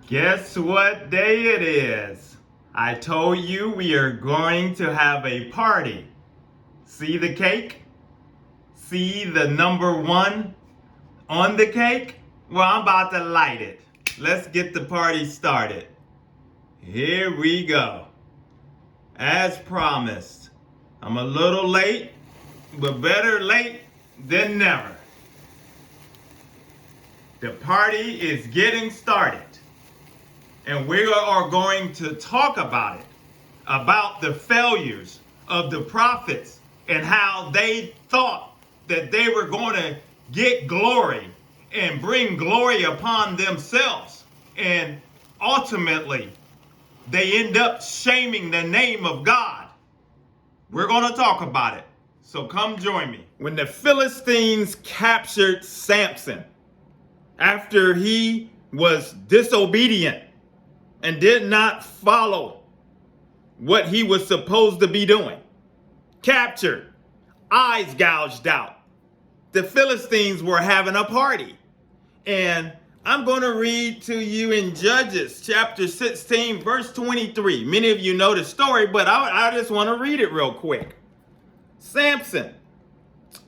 Guess what day it is? I told you we are going to have a party. See the cake? See the number 1 on the cake? Well, I'm about to light it. Let's get the party started. Here we go. As promised, I'm a little late, but better late than never. The party is getting started. And we are going to talk about it, about the failures of the prophets and how they thought that they were going to get glory and bring glory upon themselves. And ultimately, they end up shaming the name of God. We're going to talk about it. So come join me. When the Philistines captured Samson after he was disobedient and did not follow what he was supposed to be doing. Captured, eyes gouged out. The Philistines were having a party. And I'm going to read to you in Judges chapter 16, verse 23. Many of you know the story, but I just want to read it real quick. Samson.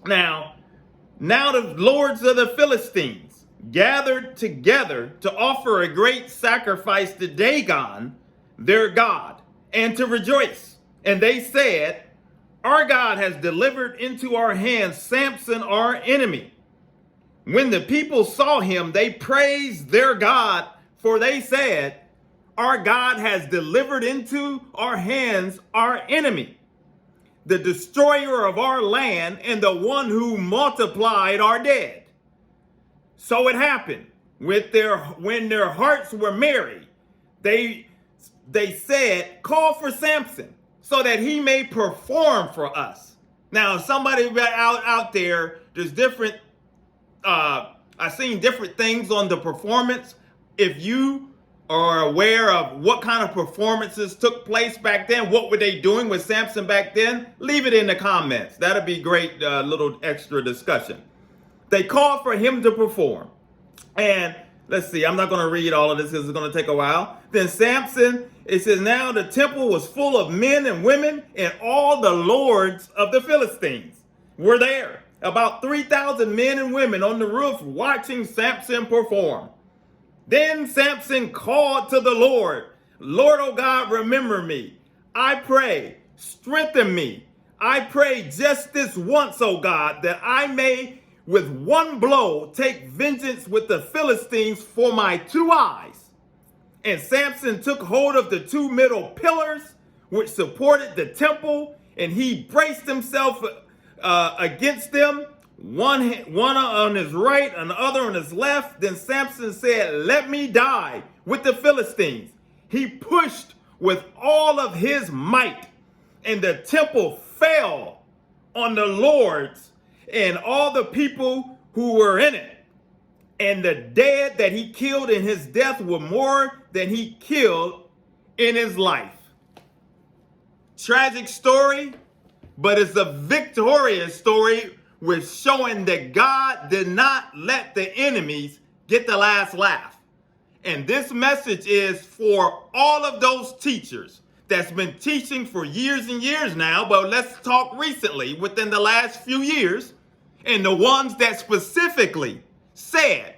Now the lords of the Philistines gathered together to offer a great sacrifice to Dagon, their god, and to rejoice. And they said, "Our God has delivered into our hands Samson, our enemy." When the people saw him, they praised their God, for they said, "Our God has delivered into our hands our enemy, the destroyer of our land and the one who multiplied our dead." So it happened when their hearts were merry, they said, "Call for Samson so that he may perform for us." Now, somebody out there, there's different, I've seen different things on the performance. If you are aware of what kind of performances took place back then, what were they doing with Samson back then? Leave it in the comments. That'll be great, little extra discussion. They called for him to perform. And let's see, I'm not going to read all of this because it's going to take a while. Then Samson, it says, now the temple was full of men and women, and all the lords of the Philistines were there. About 3,000 men and women on the roof watching Samson perform. Then Samson called to the Lord, "Lord, oh God, remember me. I pray, strengthen me. I pray just this once, oh God, that I may with one blow take vengeance with the Philistines for my 2 eyes." And Samson took hold of the 2 middle pillars which supported the temple, and he braced himself against them, one on his right and the other on his left. Then Samson said, "Let me die with the Philistines." He pushed with all of his might, and the temple fell on the lords and all the people who were in it. And the dead that he killed in his death were more than he killed in his life. Tragic story, but it's a victorious story with showing that God did not let the enemies get the last laugh. And this message is for all of those teachers that's been teaching for years and years now, but let's talk recently, within the last few years, and the ones that specifically said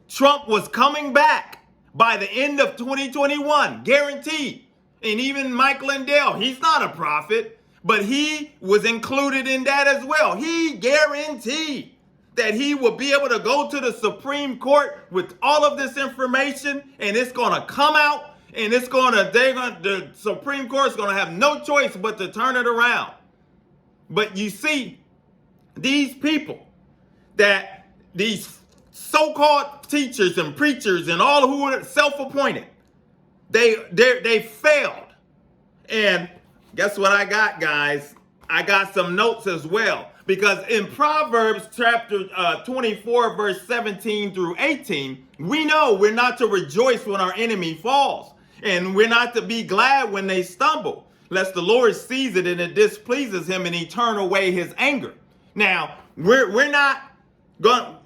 Trump was coming back by the end of 2021, guaranteed. And even Mike Lindell, he's not a prophet, but he was included in that as well. He guaranteed that he will be able to go to the Supreme Court with all of this information, and it's going to come out, and the Supreme Court is going to have no choice but to turn it around. But you see, these people, that these so-called teachers and preachers and all who are self-appointed, they failed. And guess what I got, guys? I got some notes as well. Because in Proverbs chapter 24, verse 17 through 18, we know we're not to rejoice when our enemy falls. And we're not to be glad when they stumble, lest the Lord sees it and it displeases him and he turn away his anger. Now, we're not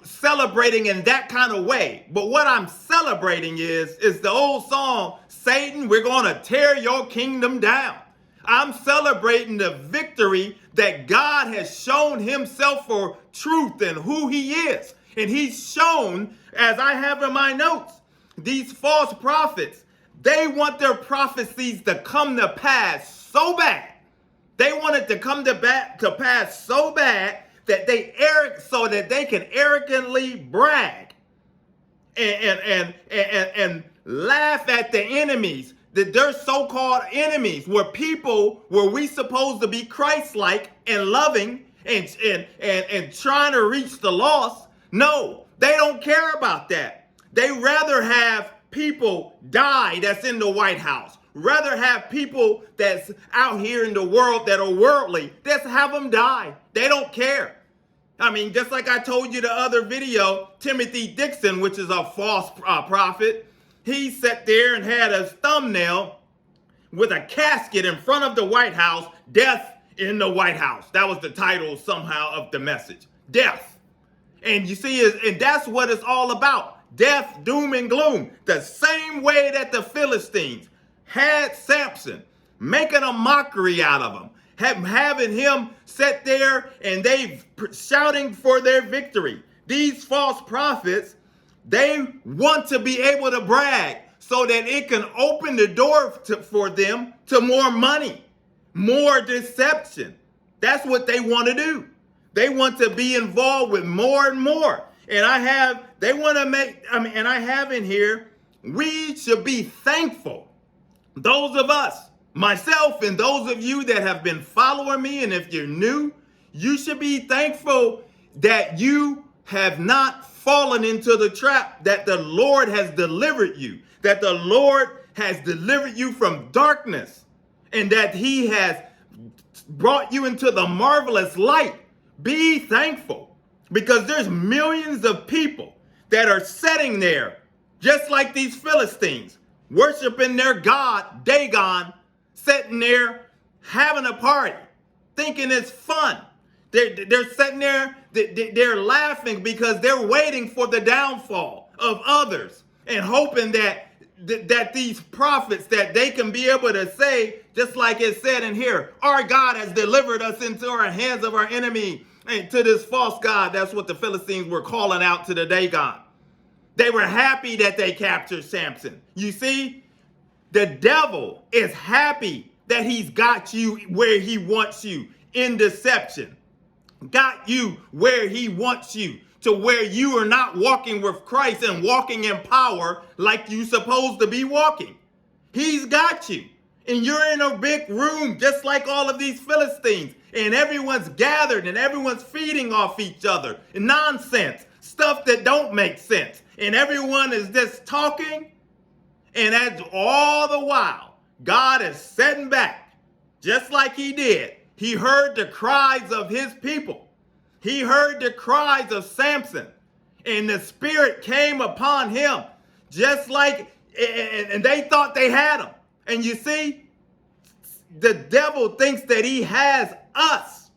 celebrating in that kind of way. But what I'm celebrating is the old song, Satan, we're going to tear your kingdom down. I'm celebrating the victory that God has shown himself for truth and who he is. And he's shown, as I have in my notes, these false prophets, they want their prophecies to come to pass so bad. They want it to come to pass so bad that so that they can arrogantly brag and laugh at the enemies, that they're so-called enemies, where we supposed to be Christ-like and loving and trying to reach the lost. No, they don't care about that. They rather have people die that's in the White House. Rather have people that's out here in the world that are worldly, just have them die. They don't care. I mean, just like I told you the other video, Timothy Dixon, which is a false prophet, he sat there and had a thumbnail with a casket in front of the White House, death in the White House. That was the title somehow of the message, death. And you see, and that's what it's all about, death, doom, and gloom. The same way that the Philistines had Samson, making a mockery out of him, having him sit there and they shouting for their victory. These false prophets, they want to be able to brag so that it can open the door for them to more money, more deception. That's what they want to do. They want to be involved with more and more. And I have in here, we should be thankful. Those of us, myself and those of you that have been following me, and if you're new, you should be thankful that you have not fallen into the trap, that the Lord has delivered you, that the Lord has delivered you from darkness, and that he has brought you into the marvelous light. Be thankful, because there's millions of people that are sitting there, just like these Philistines, worshiping their god, Dagon, sitting there having a party, thinking it's fun. They're sitting there, they're laughing because they're waiting for the downfall of others and hoping that these prophets, that they can be able to say, just like it said in here, our God has delivered us into our hands of our enemy and to this false god. That's what the Philistines were calling out to the Dagon. They were happy that they captured Samson. You see, the devil is happy that he's got you where he wants you in deception. Got you where he wants you, to where you are not walking with Christ and walking in power like you supposed to be walking. He's got you. And you're in a big room just like all of these Philistines. And everyone's gathered and everyone's feeding off each other. Nonsense. Stuff that don't make sense. And everyone is just talking. And as all the while, God is sitting back, just like he did. He heard the cries of his people. He heard the cries of Samson. And the Spirit came upon him, just like, and they thought they had him. And you see, the devil thinks that he has us.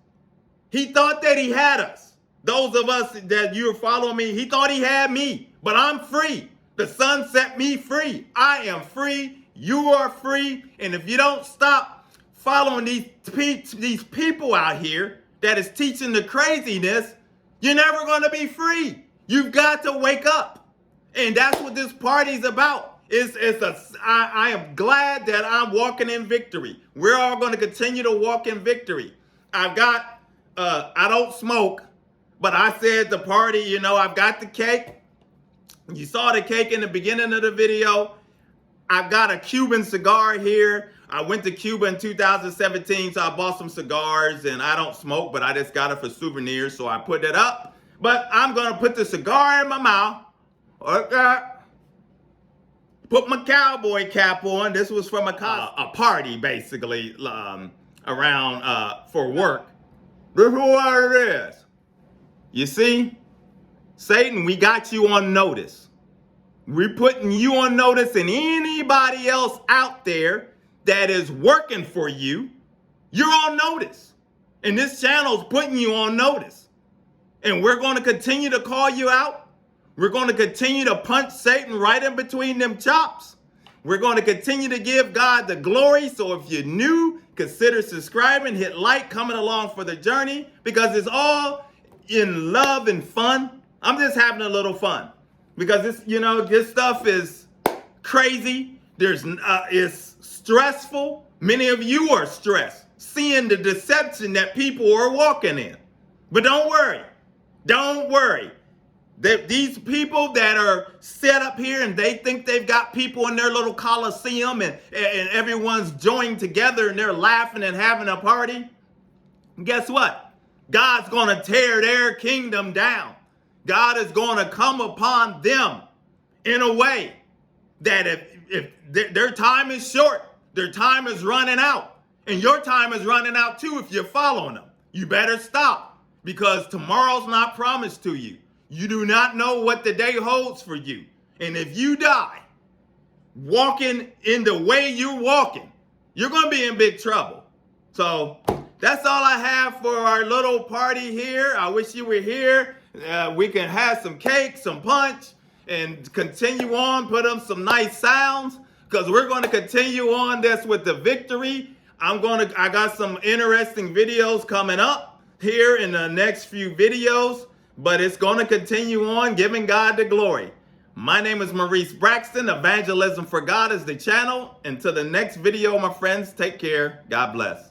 He thought that he had us. Those of us that you're following me, he thought he had me, but I'm free. The Son set me free. I am free. You are free. And if you don't stop following these people out here that is teaching the craziness, you're never going to be free. You've got to wake up. And that's what this party's about. I am glad that I'm walking in victory. We're all going to continue to walk in victory. I don't smoke, but I said the party, I've got the cake. You saw the cake in the beginning of the video. I've got a Cuban cigar here. I went to Cuba in 2017, so I bought some cigars, and I don't smoke, but I just got it for souvenirs, so I put it up. But I'm going to put the cigar in my mouth. Okay. Put my cowboy cap on. This was from a party, basically, around for work. This is what it is. You see? Satan, we got you on notice. We're putting you on notice, and anybody else out there that is working for you, you're on notice. And this channel's putting you on notice. And we're going to continue to call you out. We're going to continue to punch Satan right in between them chops. We're going to continue to give God the glory. So if you're new, consider subscribing, hit like, coming along for the journey, because it's all in love and fun. I'm just having a little fun because this stuff is crazy. It's stressful. Many of you are stressed, seeing the deception that people are walking in. But don't worry. Don't worry. These people that are set up here and they think they've got people in their little coliseum and everyone's joined together and they're laughing and having a party. Guess what? God's going to tear their kingdom down. God is going to come upon them in a way that if their time is short, their time is running out, and your time is running out too if you're following them. You better stop, because tomorrow's not promised to you. You do not know what the day holds for you. And if you die walking in the way you're walking, you're going to be in big trouble. So that's all I have for our little party here. I wish you were here. We can have some cake, some punch, and continue on, put up some nice sounds, because we're going to continue on this with the victory. I got some interesting videos coming up here in the next few videos, but it's going to continue on giving God the glory. My name is Maurice Braxton. Evangelism for God is the channel. Until the next video, my friends, take care. God bless.